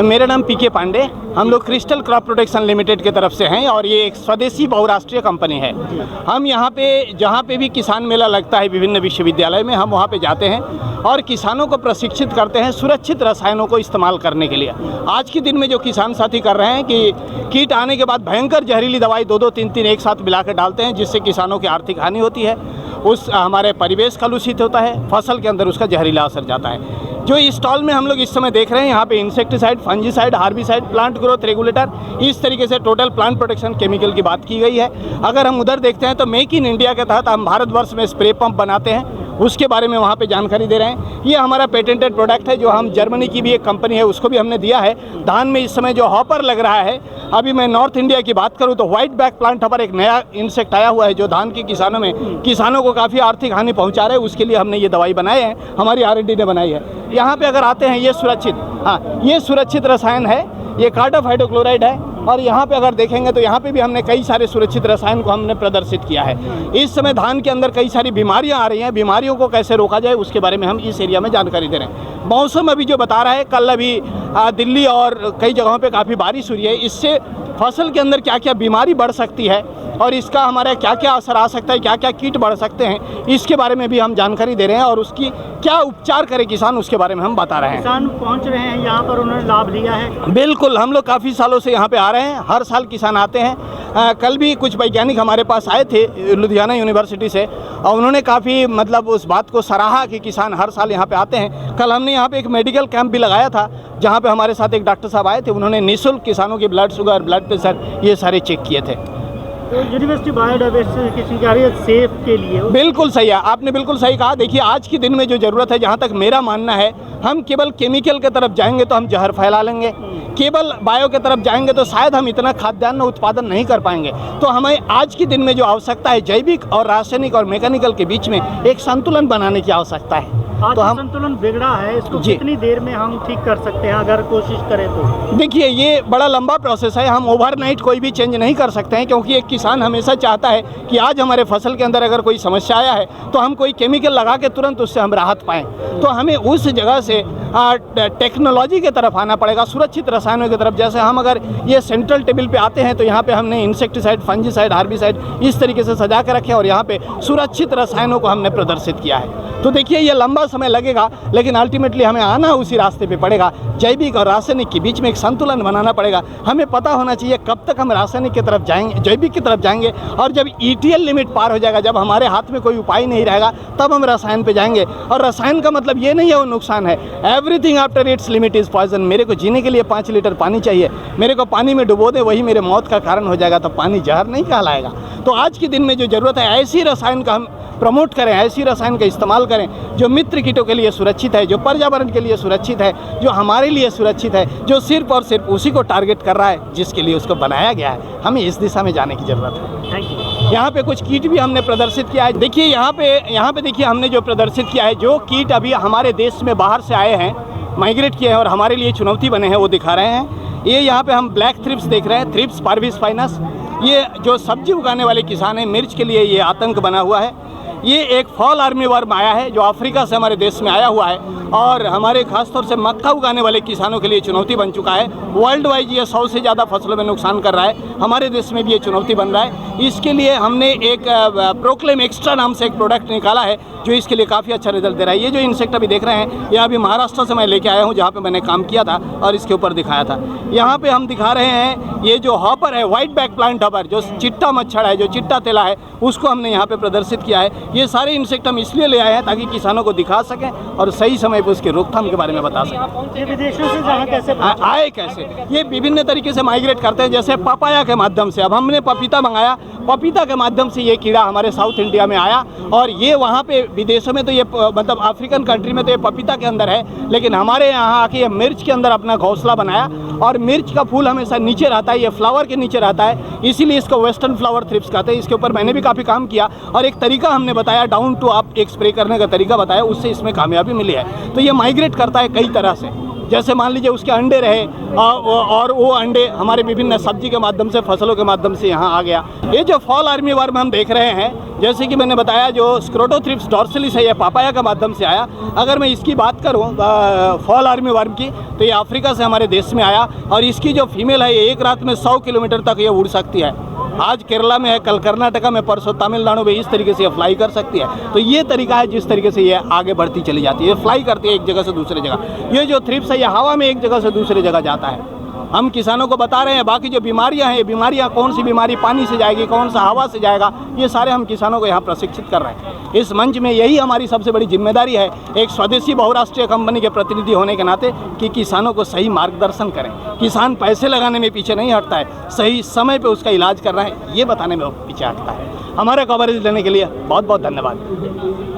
मेरा नाम पीके पांडे, हम लोग क्रिस्टल क्रॉप प्रोटेक्शन लिमिटेड के तरफ से हैं और ये एक स्वदेशी बहुराष्ट्रीय कंपनी है। हम यहाँ पे जहाँ पे भी किसान मेला लगता है विभिन्न विश्वविद्यालय में, हम वहाँ पे जाते हैं और किसानों को प्रशिक्षित करते हैं सुरक्षित रसायनों को इस्तेमाल करने के लिए। आज के दिन में जो किसान साथी कर रहे हैं कि कीट आने के बाद भयंकर जहरीली दवाई 2-2, 3-3 एक साथ मिला कर डालते हैं, जिससे किसानों की आर्थिक हानि होती है, उस हमारे परिवेश कलुषित होता है, फसल के अंदर उसका जहरीला असर जाता है। जो इस स्टॉल में हम लोग इस समय देख रहे हैं, यहाँ पे insecticide, fungicide, herbicide, plant growth regulator, इस तरीके से टोटल प्लांट प्रोटेक्शन केमिकल की बात की गई है। अगर हम उधर देखते हैं तो मेक इन इंडिया के तहत हम भारतवर्ष में स्प्रे पंप बनाते हैं, उसके बारे में वहाँ पे जानकारी दे रहे हैं। ये हमारा पेटेंटेड प्रोडक्ट है जो हम जर्मनी की भी एक कंपनी है उसको भी हमने दिया है। धान में इस समय जो हॉपर लग रहा है, अभी मैं नॉर्थ इंडिया की बात करूँ तो व्हाइट बैक प्लांट हॉपर एक नया इंसेक्ट आया हुआ है जो धान के किसानों को काफ़ी आर्थिक हानि पहुँचा रहे हैं। उसके लिए हमने ये दवाई बनाए हैं, हमारी R&D ने बनाई है। यहाँ पे अगर आते हैं ये सुरक्षित रसायन है, ये कार्डफ हाइड्रोक्लोराइड है। और यहाँ पे अगर देखेंगे तो यहाँ पे भी हमने कई सारे सुरक्षित रसायन को हमने प्रदर्शित किया है। इस समय धान के अंदर कई सारी बीमारियाँ आ रही हैं, बीमारियों को कैसे रोका जाए उसके बारे में हम इस एरिया में जानकारी दे रहे हैं। मौसम अभी जो बता रहा है, कल अभी दिल्ली और कई जगहों पे काफ़ी बारिश हुई है, इससे फसल के अंदर क्या क्या बीमारी बढ़ सकती है और इसका हमारा क्या क्या असर आ सकता है, क्या क्या कीट बढ़ सकते हैं, इसके बारे में भी हम जानकारी दे रहे हैं और उसकी क्या उपचार करे किसान, उसके बारे में हम बता रहे हैं। किसान पहुंच रहे हैं यहाँ पर, उन्होंने लाभ लिया है? बिल्कुल, हम लोग काफ़ी सालों से यहाँ पे आ रहे हैं, हर साल किसान आते हैं। कल भी कुछ वैज्ञानिक हमारे पास आए थे लुधियाना यूनिवर्सिटी से और उन्होंने काफ़ी मतलब उस बात को सराहा कि किसान हर साल यहाँ पे आते हैं। कल हमने यहाँ पे एक मेडिकल कैंप भी लगाया था जहाँ पे हमारे साथ एक डॉक्टर साहब आए थे, उन्होंने निःशुल्क किसानों की ब्लड शुगर, ब्लड प्रेशर ये सारे चेक किए थे। तो यूनिवर्सिटी बायोडाइवर्सिटी की है सेफ के लिए? बिल्कुल सही है, आपने बिल्कुल सही कहा। देखिए आज के दिन में जो ज़रूरत है, जहाँ तक मेरा मानना है, हम केवल केमिकल के तरफ जाएंगे तो हम जहर फैला लेंगे, केवल बायो के तरफ जाएंगे तो शायद हम इतना खाद्यान्न उत्पादन नहीं कर पाएंगे। तो हमें आज के दिन में जो आवश्यकता है, जैविक और रासायनिक और मैकेनिकल के बीच में एक संतुलन बनाने की आवश्यकता है। तो हम संतुलन बिगड़ा है, इसको कितनी देर में हम ठीक कर सकते हैं अगर कोशिश करें तो? देखिए ये बड़ा लंबा प्रोसेस है, हम ओवरनाइट कोई भी चेंज नहीं कर सकते हैं, क्योंकि एक किसान हमेशा चाहता है कि आज हमारे फसल के अंदर अगर कोई समस्या आया है तो हम कोई केमिकल लगा के तुरंत उससे हम राहत पाएँ। तो हमें उस जगह से टेक्नोलॉजी की तरफ आना पड़ेगा, सुरक्षित रसायनों की तरफ। जैसे हम अगर ये सेंट्रल टेबल पे आते हैं तो यहाँ पे हमने इंसेक्टिसाइड, फंजीसाइड, हार्बिसाइड इस तरीके से सजा के रखे और यहाँ पे सुरक्षित रसायनों को हमने प्रदर्शित किया है। तो देखिए ये लंबा समय लगेगा, लेकिन अल्टीमेटली हमें आना उसी रास्ते पे पड़ेगा। जैविक और रासायनिक के बीच में एक संतुलन बनाना पड़ेगा। हमें पता होना चाहिए कब तक हम रासायनिक की तरफ जाएंगे, जैविक की तरफ जाएंगे, और जब ETL लिमिट पार हो जाएगा, जब हमारे हाथ में कोई उपाय नहीं रहेगा, तब हम रसायन पे जाएंगे। और रसायन का मतलब ये नहीं है वो नुकसान है। Everything after its limit is poison. मेरे को जीने के लिए 5 लीटर पानी चाहिए, मेरे को पानी में डुबो दे, वही मेरे मौत का कारण हो जाएगा, तो पानी जहर नहीं कहलाएगा। तो आज के दिन में जो ज़रूरत है, ऐसी रसायन का हम प्रमोट करें, ऐसी रसायन का इस्तेमाल करें जो मित्र कीटों के लिए सुरक्षित है, जो पर्यावरण के लिए सुरक्षित है, जो हमारे लिए सुरक्षित है, जो सिर्फ और सिर्फ उसी को टारगेट कर रहा है जिसके लिए उसको बनाया गया है। हमें इस दिशा में जाने की ज़रूरत है। Thank you. यहाँ पे कुछ कीट भी हमने प्रदर्शित किया है। देखिए यहाँ पे देखिए हमने जो प्रदर्शित किया है, जो कीट अभी हमारे देश में बाहर से आए हैं, माइग्रेट किए हैं और हमारे लिए चुनौती बने हैं, वो दिखा रहे हैं। ये यहाँ पे हम ब्लैक थ्रिप्स देख रहे हैं, थ्रिप्स पार्विस फाइनस। ये जो सब्जी उगाने वाले किसान हैं, मिर्च के लिए ये आतंक बना हुआ है। ये एक फॉल आर्मी वर्म आया है जो अफ्रीका से हमारे देश में आया हुआ है और हमारे खासतौर से मक्का उगाने वाले किसानों के लिए चुनौती बन चुका है। वर्ल्ड वाइज ये 100 से ज़्यादा फसलों में नुकसान कर रहा है, हमारे देश में भी ये चुनौती बन रहा है। इसके लिए हमने एक प्रोक्लेम एक्स्ट्रा नाम से एक प्रोडक्ट निकाला है जो इसके लिए काफ़ी अच्छा रिजल्ट दे रहा है। ये जो इंसेक्ट अभी देख रहे हैं, ये अभी महाराष्ट्र से मैं लेके आया हूँ, जहाँ पे मैंने काम किया था और इसके ऊपर दिखाया था। यहाँ पे हम दिखा रहे हैं ये जो हॉपर है, व्हाइट बैक प्लांट हॉपर, जो चिट्टा मच्छर है, जो चिट्टा तेला है, उसको हमने यहाँ पे प्रदर्शित किया है। ये सारे इंसेक्ट हम इसलिए ले आए हैं ताकि किसानों को दिखा सकें और सही समय पर उसके रोकथाम के बारे में बता सकें। ये विदेशों से जहाँ कैसे आए, कैसे ये विभिन्न तरीके से माइग्रेट करते हैं, जैसे पपाया के माध्यम से। अब हमने पपीता मंगाया, पपीता के माध्यम से ये कीड़ा हमारे साउथ इंडिया में आया और ये वहाँ पे विदेशों में तो ये मतलब अफ्रीकन कंट्री में तो ये पपीता के अंदर है, लेकिन हमारे यहाँ आके ये मिर्च के अंदर अपना घोंसला बनाया और मिर्च का फूल हमेशा नीचे रहता है, ये फ्लावर के नीचे रहता है, इसीलिए इसको वेस्टर्न फ्लावर थ्रिप्स कहते हैं। इसके ऊपर मैंने भी काफ़ी काम किया और एक तरीका हमने बताया, डाउन टू अप एक स्प्रे करने का तरीका बताया, उससे इसमें कामयाबी मिली है। तो ये माइग्रेट करता है कई तरह से, जैसे मान लीजिए उसके अंडे रहे और वो अंडे हमारे विभिन्न सब्जी के माध्यम से, फसलों के माध्यम से यहाँ आ गया। ये जो फॉल आर्मी वर्म हम देख रहे हैं, जैसे कि मैंने बताया, जो स्क्रोटोथ्रिप्स डॉर्सलिस है, यह पापाया के माध्यम से आया। अगर मैं इसकी बात करूं फॉल आर्मी वर्म की, तो ये अफ्रीका से हमारे देश में आया और इसकी जो फीमेल है ये एक रात में 100 किलोमीटर तक ये उड़ सकती है। आज केरला में है, कल कर्नाटका में, परसों तमिलनाडु में, इस तरीके से ये फ्लाई कर सकती है। तो ये तरीका है जिस तरीके से ये आगे बढ़ती चली जाती है, ये फ्लाई करती है एक जगह से दूसरी जगह। ये जो थ्रिप्स है ये हवा में एक जगह से दूसरी जगह जाता है। हम किसानों को बता रहे हैं, बाकी जो बीमारियां हैं, ये बीमारियां कौन सी बीमारी पानी से जाएगी, कौन सा हवा से जाएगा, ये सारे हम किसानों को यहाँ प्रशिक्षित कर रहे हैं। इस मंच में यही हमारी सबसे बड़ी जिम्मेदारी है, एक स्वदेशी बहुराष्ट्रीय कंपनी के प्रतिनिधि होने के नाते, कि किसानों को सही मार्गदर्शन करें। किसान पैसे लगाने में पीछे नहीं हटता है, सही समय पर उसका इलाज कर रहे हैं, ये बताने में वो पीछे हटता है। हमारे कवरेज लेने के लिए बहुत बहुत धन्यवाद।